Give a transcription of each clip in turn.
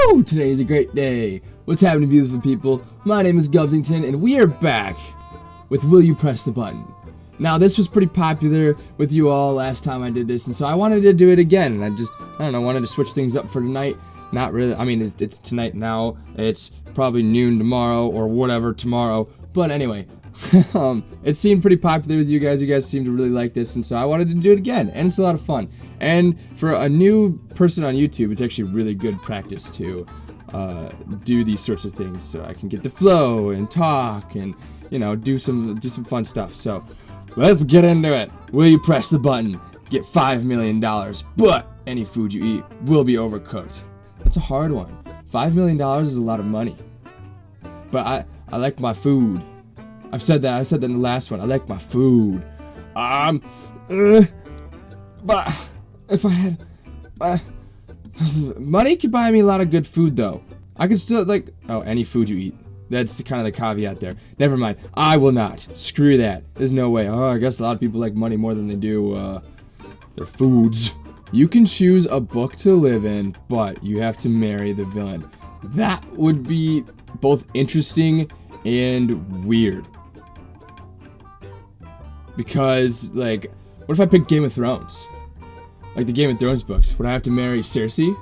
Woo! Today is a great day. What's happening, beautiful people? My name is Gubbzington, and we are back with Will You Press the Button? Now, this was pretty popular with you all last time I did this, and so I wanted to do it again. And I don't know, wanted to switch things up for tonight. Not really. I mean, it's tonight now. It's probably noon tomorrow or whatever tomorrow. But anyway, it seemed pretty popular with you guys. You guys seem to really like this, and so I wanted to do it again. And it's a lot of fun. And for a new person on YouTube, it's actually really good practice to do these sorts of things, so I can get the flow and talk and do some fun stuff. So let's get into it. Will you press the button? Get $5 million, but any food you eat will be overcooked. That's a hard one. $5 million is a lot of money. But I like my food. I said that in the last one. I like my food. But if I had money could buy me a lot of good food though. I could still any food you eat. That's kind of the caveat there. Never mind. I will not. Screw that. There's no way. Oh, I guess a lot of people like money more than they do their foods. You can choose a book to live in, but you have to marry the villain. That would be both interesting and weird. Because, what if I pick Game of Thrones? Like the Game of Thrones books. Would I have to marry Cersei?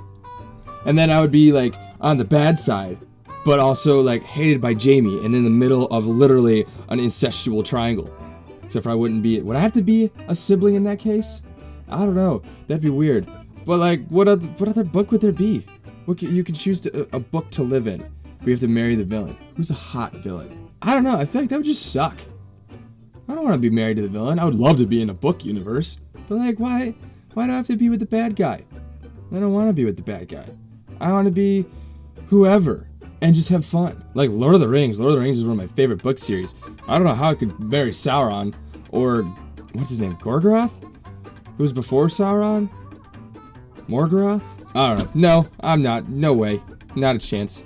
And then I would be, on the bad side, but also, hated by Jaime, and in the middle of literally an incestual triangle. Except for I wouldn't be... Would I have to be a sibling in that case? I don't know. That'd be weird. But, what other book would there be? You can choose a book to live in, but you have to marry the villain. Who's a hot villain? I don't know. I feel like that would just suck. I don't want to be married to the villain. I would love to be in a book universe. But, why do I have to be with the bad guy? I don't want to be with the bad guy. I want to be whoever and just have fun. Like Lord of the Rings. Lord of the Rings is one of my favorite book series. I don't know how I could marry Sauron or, what's his name, Gorgoroth? Who was before Sauron? Morgoth? I don't know. No, I'm not. No way. Not a chance.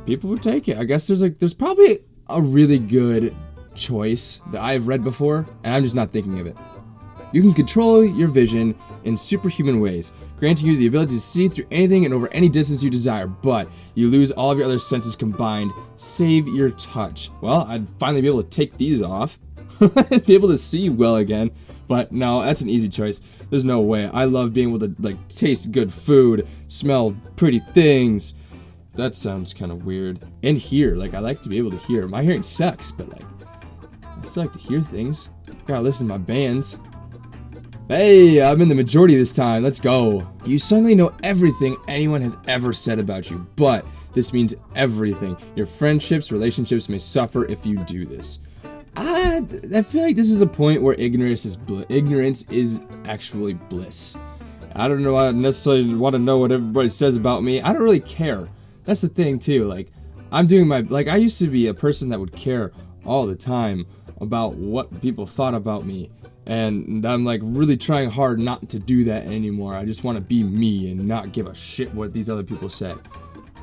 People would take it. I guess there's probably a really good choice that I've read before, and I'm just not thinking of it. You can control your vision in superhuman ways, granting you the ability to see through anything and over any distance you desire, but you lose all of your other senses combined, save your touch. Well, I'd finally be able to take these off, be able to see well again, but no, that's an easy choice. There's no way. I love being able to, taste good food, smell pretty things. That sounds kind of weird. And hear, I like to be able to hear. My hearing sucks, but, I still like to hear things. Gotta listen to my bands. Hey, I'm in the majority this time. Let's go. You suddenly know everything anyone has ever said about you, but this means everything. Your friendships, relationships may suffer if you do this. I feel like this is a point where ignorance is actually bliss. I don't know. I don't necessarily want to know what everybody says about me. I don't really care. That's the thing too. I'm doing my I used to be a person that would care all the time about what people thought about me, and I'm really trying hard not to do that anymore. I just want to be me and not give a shit what these other people say.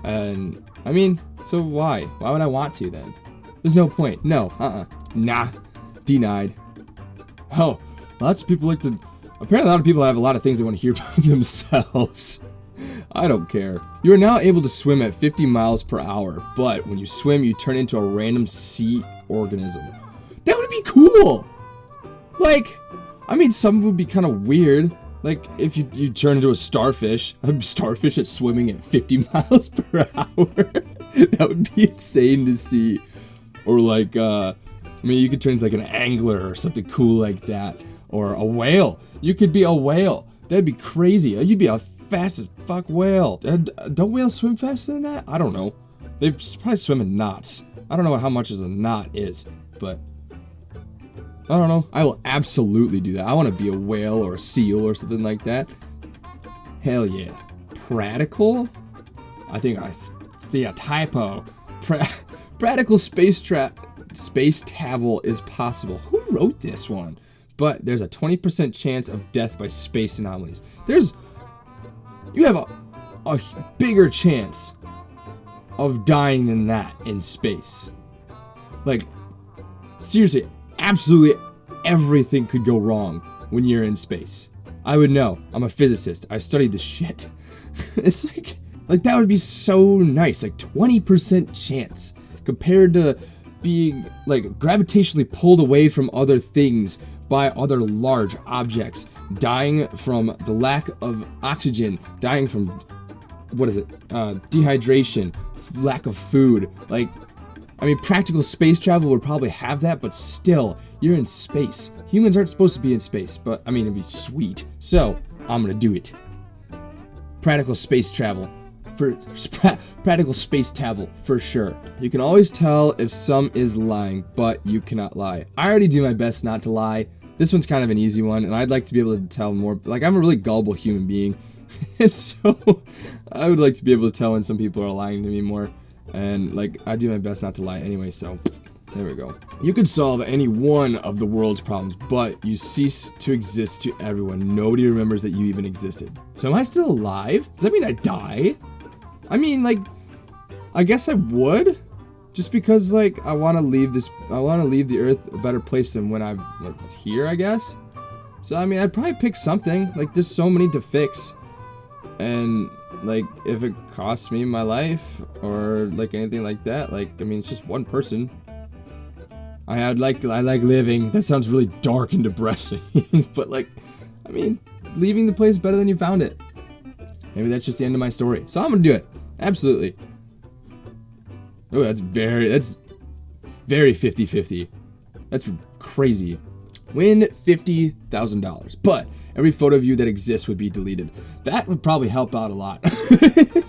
And I mean, so why would I want to then? There's no point. No, nah, denied. Oh, lots of people apparently a lot of people have a lot of things they want to hear about themselves. I don't care. You are now able to swim at 50 miles per hour, but when you swim, you turn into a random sea organism. That would be cool! Some would be kind of weird. If you turn into a starfish at swimming at 50 miles per hour. That would be insane to see. Or you could turn into an angler or something cool like that. Or a whale. You could be a whale. That'd be crazy. You'd be a fast as fuck whale. Don't whales swim faster than that? I don't know. They probably swim in knots. I don't know how much a knot is, but I don't know. I will absolutely do that. I want to be a whale or a seal or something like that. Hell yeah. Practical? I think a typo. Practical space travel is possible. Who wrote this one? But there's a 20% chance of death by space anomalies. You have a bigger chance of dying than that in space. Seriously, absolutely everything could go wrong when you're in space. I would know. I'm a physicist. I studied this shit. It's Like, that would be so nice. Like, 20% chance compared to being, like, gravitationally pulled away from other things by other large objects, dying from the lack of oxygen, dying from, what is it, dehydration, lack of food. Like, I mean, practical space travel would probably have that, but still, you're in space. Humans aren't supposed to be in space, but, I mean, it'd be sweet. So, I'm gonna do it. Practical space travel. Practical space travel, for sure. You can always tell if some is lying, but you cannot lie. I already do my best not to lie. This one's kind of an easy one, and I'd like to be able to tell more. Like, I'm a really gullible human being, and so I would like to be able to tell when some people are lying to me more. And, like, I do my best not to lie anyway, so there we go. You could solve any one of the world's problems, but you cease to exist to everyone. Nobody remembers that you even existed. So am I still alive? Does that mean I die? I mean, like, I guess I would. Just because, like, I want to leave the Earth a better place than when I was here, I guess. So, I mean, I'd probably pick something. Like, there's so many to fix. And, like, if it costs me my life, or, like, anything like that, like, I mean, it's just one person. I like living. That sounds really dark and depressing. But, like, I mean, leaving the place better than you found it. Maybe that's just the end of my story. So I'm gonna do it. Absolutely. Oh, that's very 50-50. That's crazy. Win $50,000. But every photo of you that exists would be deleted. That would probably help out a lot.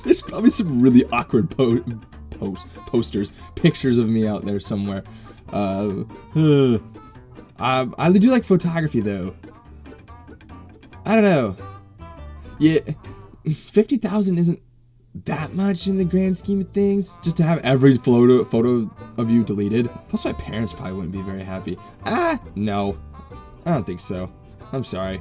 There's probably some really awkward posters, pictures of me out there somewhere. I do like photography though. I don't know. Yeah, 50,000 isn't that much in the grand scheme of things. Just to have every photo of you deleted. Plus, my parents probably wouldn't be very happy. No, I don't think so. I'm sorry.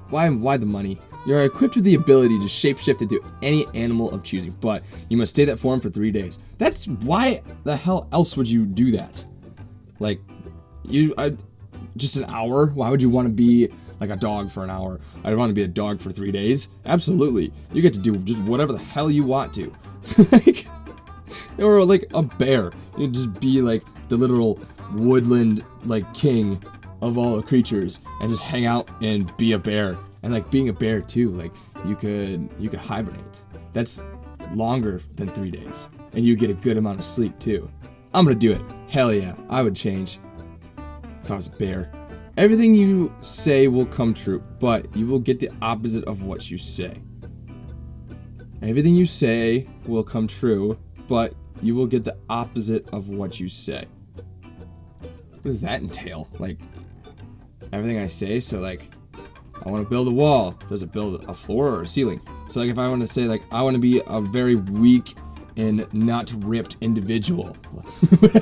Why the money? You're equipped with the ability to shapeshift into any animal of choosing, but you must stay that form for 3 days. That's why the hell else would you do that? Like, just an hour? Why would you want to be like a dog for an hour? I'd want to be a dog for 3 days. Absolutely. You get to do just whatever the hell you want to. Or like a bear. You'd just be like the literal woodland like king of all the creatures and just hang out and be a bear. And like being a bear too, like you could hibernate. That's longer than 3 days. And you get a good amount of sleep too. I'm gonna do it. Hell yeah, I would change if I was a bear. Everything you say will come true, but you will get the opposite of what you say. Everything you say will come true, but you will get the opposite of what you say. What does that entail? Like, everything I say, so like, I want to build a wall. Does it build a floor or a ceiling? So like, if I want to say like, I want to be a very weak and not ripped individual, would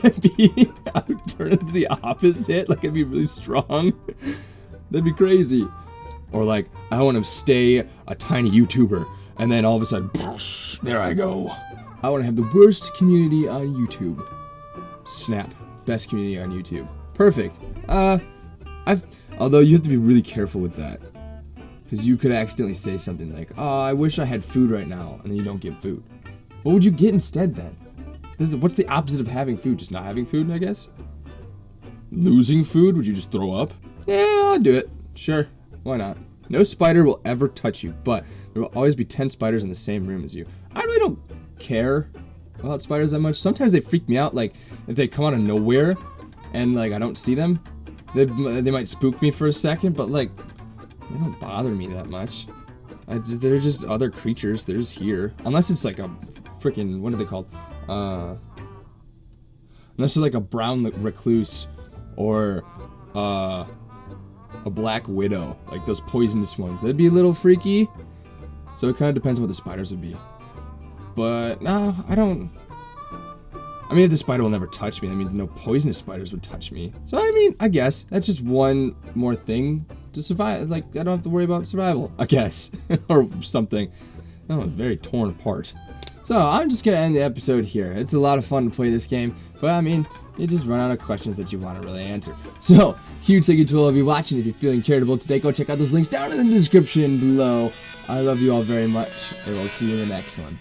I would turn into the opposite? Like, I'd be really strong? That'd be crazy. Or like, I want to stay a tiny YouTuber, and then all of a sudden, there I go. I want to have the worst community on YouTube. Snap. Best community on YouTube. Perfect. Although you have to be really careful with that, because you could accidentally say something like, "Oh, I wish I had food right now," and then you don't get food. What would you get instead then? What's the opposite of having food? Just not having food, I guess? Losing food? Would you just throw up? Yeah, I'll do it. Sure. Why not? No spider will ever touch you, but there will always be 10 spiders in the same room as you. I really don't care about spiders that much. Sometimes they freak me out, like, if they come out of nowhere and, like, I don't see them. They might spook me for a second, but, like, they don't bother me that much. They're just other creatures. They're just here. Unless it's like a freaking, what are they called? Unless it's like a brown recluse or a black widow, like those poisonous ones. That'd be a little freaky. So it kind of depends what the spiders would be. But no, I don't. I mean, if the spider will never touch me, that means no poisonous spiders would touch me. So I mean, I guess that's just one more thing to survive. Like, I don't have to worry about survival, I guess. Or something. Oh, it's very torn apart. So I'm just gonna end the episode here. It's a lot of fun to play this game, but I mean, you just run out of questions that you want to really answer. So, huge thank you to all of you watching. If you're feeling charitable today, go check out those links down in the description below. I love you all very much, and we'll see you in the next one.